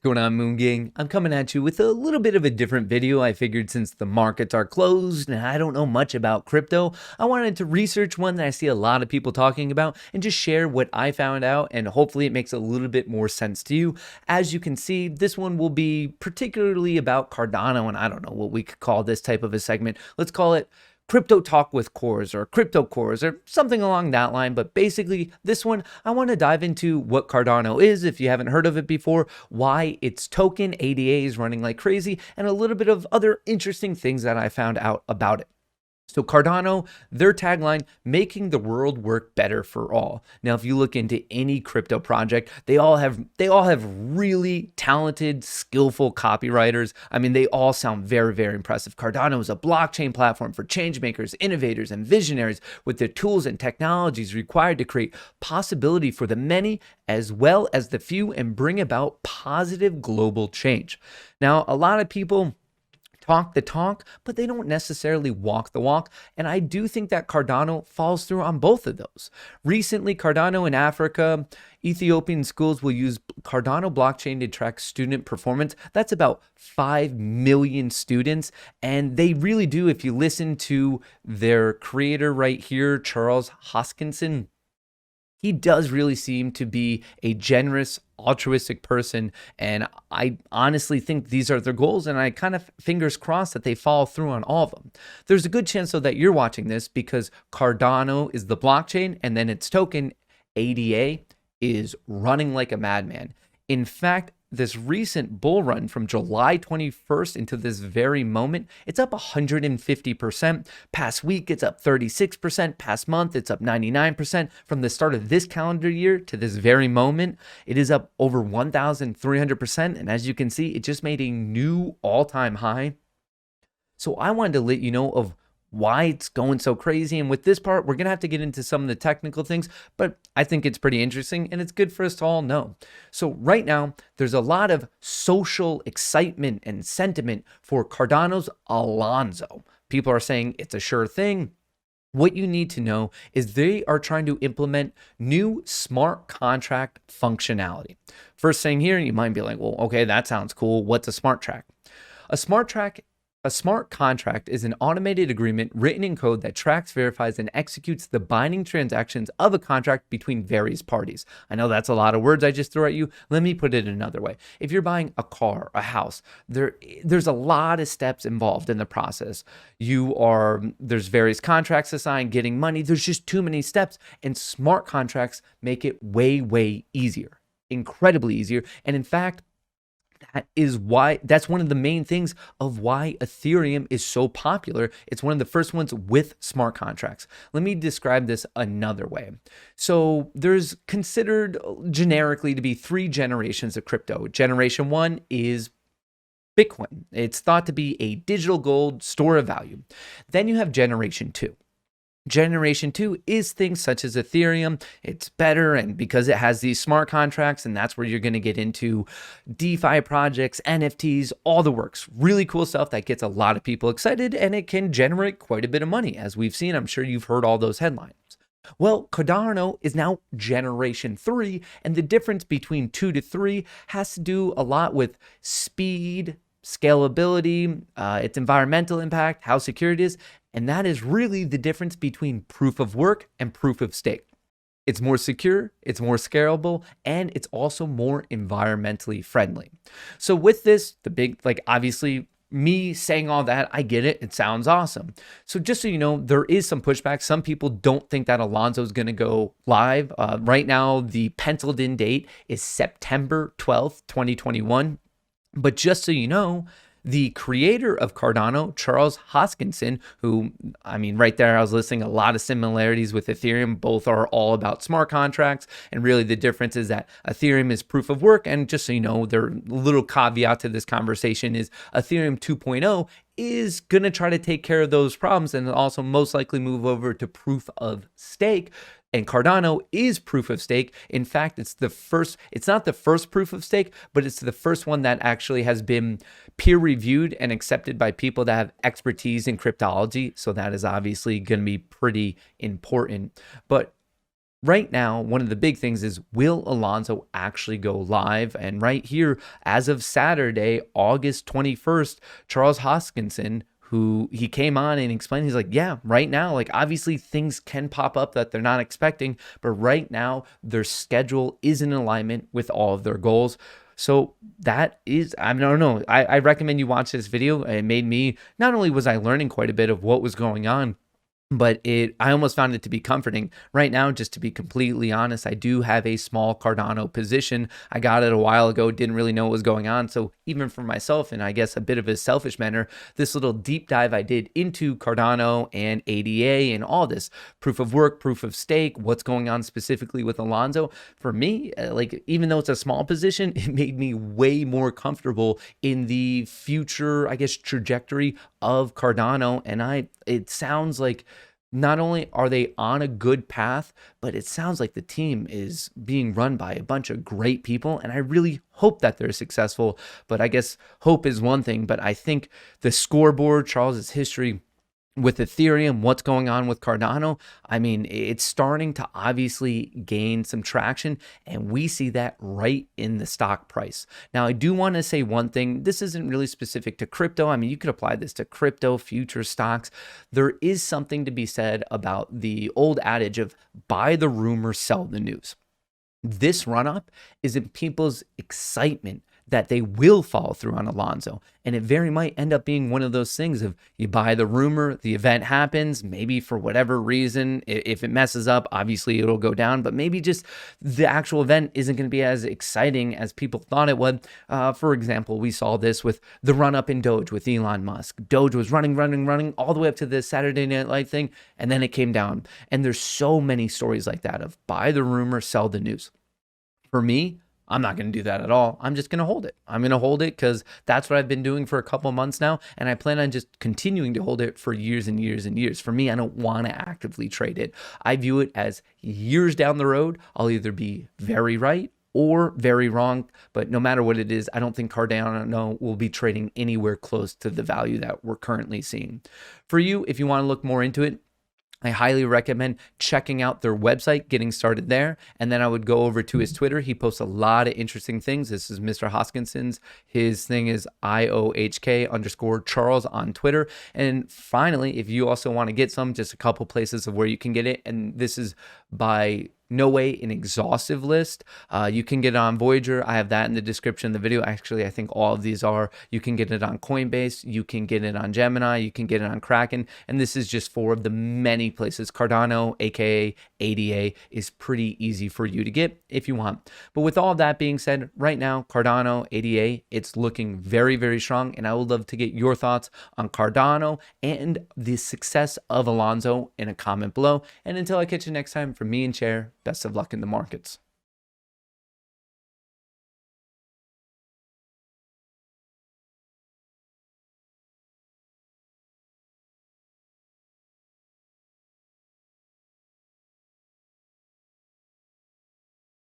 Going on, Moon Gang? I'm coming at you with a little bit of a different video. I figured since the markets are closed and I don't know much about crypto, I wanted to research one that I see a lot of people talking about and just share what I found out, and hopefully it makes a little bit more sense to you. As you can see, this one will be particularly about Cardano, and I don't know what we could call this type of a segment. Let's call it Crypto Talk with Kohrs or Crypto Kohrs or something along that line. But basically, this one, I want to dive into what Cardano is, if you haven't heard of it before, why its token ADA is running like crazy, and a little bit of other interesting things that I found out about it. So Cardano, their tagline, making the world work better for all. Now, if you look into any crypto project, they all have really talented, skillful copywriters. I mean, they all sound very, very impressive. Cardano is a blockchain platform for change makers, innovators, and visionaries with the tools and technologies required to create possibility for the many as well as the few and bring about positive global change. Now, a lot of people talk the talk, but they don't necessarily walk the walk. And I do think that Cardano falls through on both of those. Recently, Cardano in Africa, Ethiopian schools will use Cardano blockchain to track student performance. That's about 5 million students. And they really do, if you listen to their creator right here, Charles Hoskinson, he does really seem to be a generous, altruistic person, and I honestly think these are their goals, and I kind of fingers crossed that they follow through on all of them. There's a good chance though that you're watching this because Cardano is the blockchain, and then its token ADA is running like a madman. In fact, this recent bull run from July 21st into this very moment, it's up 150%. Past week, it's up 36%. Past month, it's up 99%. From the start of this calendar year to this very moment, it is up over 1,300%. And as you can see, it just made a new all-time high. So I wanted to let you know of why it's going so crazy. And with this part, we're going to have to get into some of the technical things, but I think it's pretty interesting and it's good for us to all know. So right now, there's a lot of social excitement and sentiment for Cardano's Alonzo. People are saying it's a sure thing. What you need to know is they are trying to implement new smart contract functionality. First thing here, you might be like, well, okay, that sounds cool. What's a smart track? A smart contract is an automated agreement written in code that tracks, verifies, and executes the binding transactions of a contract between various parties. I know that's a lot of words I just threw at you. Let me put it another way. If you're buying a car, a house, there's a lot of steps involved in the process. There's various contracts to sign, getting money. There's just too many steps, and smart contracts make it way, way easier, incredibly easier. And in fact, that's one of the main things of why Ethereum is so popular. It's one of the first ones with smart contracts. Let me describe this another way. So there's considered generically to be 3 generations of crypto. Generation 1 is Bitcoin. It's thought to be a digital gold store of value. Then you have Generation 2. Generation 2 is things such as Ethereum. It's better, and because it has these smart contracts, and that's where you're going to get into DeFi projects, NFTs, all the works. Really cool stuff that gets a lot of people excited, and it can generate quite a bit of money, as we've seen. I'm sure you've heard all those headlines. Well, Cardano is now Generation 3, and the difference between 2 to 3 has to do a lot with speed, scalability, its environmental impact, how secure it is. And that is really the difference between proof of work and proof of stake. It's more secure, it's more scalable, and it's also more environmentally friendly. So with this, obviously me saying all that, I get it. It sounds awesome. So just so you know, there is some pushback. Some people don't think that Alonzo is going to go live. Right now, the penciled in date is September 12th, 2021. But just so you know, the creator of Cardano, Charles Hoskinson, who, I mean, right there, I was listing a lot of similarities with Ethereum. Both are all about smart contracts. And really the difference is that Ethereum is proof of work. And just so you know, their little caveat to this conversation is Ethereum 2.0 is going to try to take care of those problems and also most likely move over to proof of stake. And Cardano is proof of stake. In fact, it's not the first proof of stake, but it's the first one that actually has been peer reviewed and accepted by people that have expertise in cryptology. So that is obviously going to be pretty important. But right now, one of the big things is, will Alonzo actually go live? And right here, as of Saturday, August 21st, Charles Hoskinson, who he came on and explained, he's like, yeah, right now, like obviously things can pop up that they're not expecting, but right now their schedule is in alignment with all of their goals. So that is, I don't know, I recommend you watch this video. It made me, not only was I learning quite a bit of what was going on, but I almost found it to be comforting. Right now, just to be completely honest, I do have a small Cardano position. I got it a while ago, didn't really know what was going on. So even for myself, and I guess a bit of a selfish manner, this little deep dive I did into Cardano and ADA and all this proof of work, proof of stake, what's going on specifically with Alonzo, for me, like even though it's a small position, it made me way more comfortable in the future, I guess, trajectory of Cardano. And it sounds like not only are they on a good path, but it sounds like the team is being run by a bunch of great people. And I really hope that they're successful. But I guess hope is one thing. But I think the scoreboard, Charles's history with Ethereum, what's going on with Cardano, I mean, it's starting to obviously gain some traction, and we see that right in the stock price. Now, I do want to say one thing. This isn't really specific to crypto. I mean, you could apply this to crypto, future stocks. There is something to be said about the old adage of buy the rumor, sell the news. This run-up is in people's excitement that they will follow through on Alonzo. And it very might end up being one of those things of you buy the rumor, the event happens, maybe for whatever reason, if it messes up, obviously it'll go down, but maybe just the actual event isn't going to be as exciting as people thought it would. For example, we saw this with the run-up in Doge with Elon Musk. Doge was running all the way up to the Saturday Night Live thing, and then it came down. And there's so many stories like that of buy the rumor, sell the news. For me, I'm not going to do that at all. I'm just going to hold it. I'm going to hold it because that's what I've been doing for a couple months now. And I plan on just continuing to hold it for years and years and years. For me, I don't want to actively trade it. I view it as years down the road, I'll either be very right or very wrong. But no matter what it is, I don't think Cardano will be trading anywhere close to the value that we're currently seeing. For you, if you want to look more into it, I highly recommend checking out their website, getting started there. And then I would go over to his Twitter. He posts a lot of interesting things. This is Mr. Hoskinson's. His thing is IOHK_Charles on Twitter. And finally, if you also want to get some, just a couple places of where you can get it. And this is by no way an exhaustive list. You can get it on Voyager. I have that in the description of the video. Actually, I think all of these are. You can get it on Coinbase. You can get it on Gemini. You can get it on Kraken. And this is just 4 of the many places. Cardano, aka ADA, is pretty easy for you to get if you want. But with all of that being said, right now, Cardano, ADA, it's looking very, very strong. And I would love to get your thoughts on Cardano and the success of Alonzo in a comment below. And until I catch you next time, from me and Chair, best of luck in the markets.